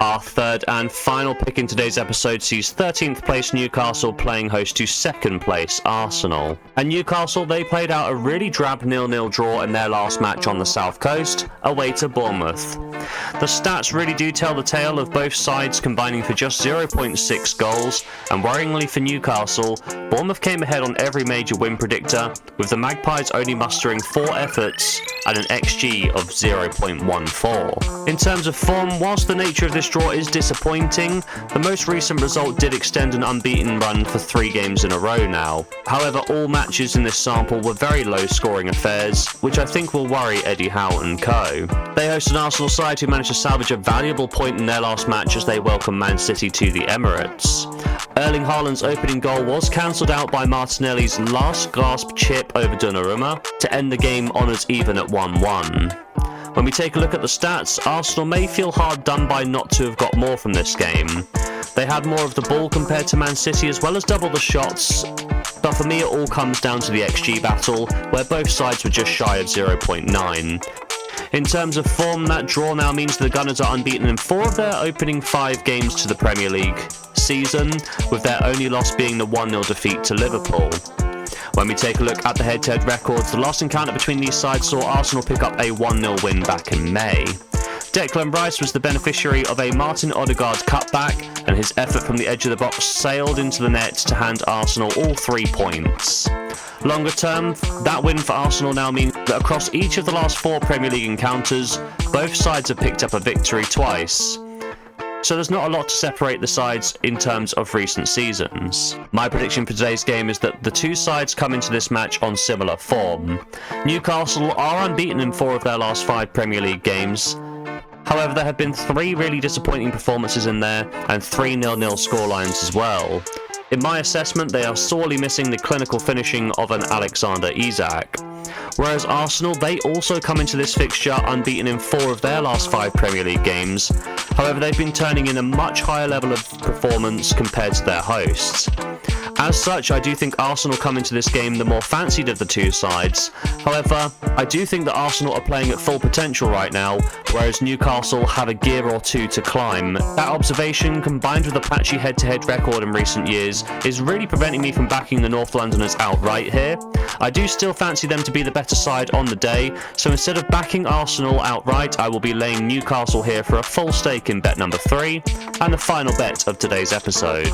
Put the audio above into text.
Our third and final pick in today's episode sees 13th place Newcastle playing host to 2nd place Arsenal. And Newcastle, they played out a really drab 0-0 draw in their last match on the south coast, away to Bournemouth. The stats really do tell the tale of both sides combining for just 0.6 goals, and worryingly for Newcastle, Bournemouth came ahead on every major win predictor, with the Magpies only mustering 4 efforts and an XG of 0.14. In terms of form, whilst the nature of this draw is disappointing, the most recent result did extend an unbeaten run for 3 games in a row now. However, all matches in this sample were very low scoring affairs, which I think will worry Eddie Howe and co. They host an Arsenal side who managed to salvage a valuable point in their last match as they welcome Man City to the Emirates. Erling Haaland's opening goal was cancelled out by Martinelli's last gasp chip over Donnarumma to end the game on as even at 1-1. When we take a look at the stats, Arsenal may feel hard done by not to have got more from this game. They had more of the ball compared to Man City as well as double the shots, but for me it all comes down to the XG battle, where both sides were just shy of 0.9. In terms of form, that draw now means the Gunners are unbeaten in 4 of their opening 5 games to the Premier League season, with their only loss being the 1-0 defeat to Liverpool. When we take a look at the head-to-head records, the last encounter between these sides saw Arsenal pick up a 1-0 win back in May. Declan Rice was the beneficiary of a Martin Odegaard cutback, and his effort from the edge of the box sailed into the net to hand Arsenal all 3 points. Longer term, that win for Arsenal now means that across each of the last 4 Premier League encounters, both sides have picked up a victory twice. So there's not a lot to separate the sides in terms of recent seasons. My prediction for today's game is that the 2 sides come into this match on similar form. Newcastle are unbeaten in 4 of their last 5 Premier League games. However, there have been 3 really disappointing performances in there and 3 0-0 scorelines as well. In my assessment, they are sorely missing the clinical finishing of an Alexander Isak. Whereas Arsenal, they also come into this fixture unbeaten in 4 of their last 5 Premier League games. However, they've been turning in a much higher level of performance compared to their hosts. As such, I do think Arsenal come into this game the more fancied of the 2 sides. However, I do think that Arsenal are playing at full potential right now, whereas Newcastle have a gear or 2 to climb. That observation, combined with the patchy head-to-head record in recent years, is really preventing me from backing the North Londoners outright here. I do still fancy them to be the better side on the day, so instead of backing Arsenal outright, I will be laying Newcastle here for a full stake in bet number 3, and the final bet of today's episode.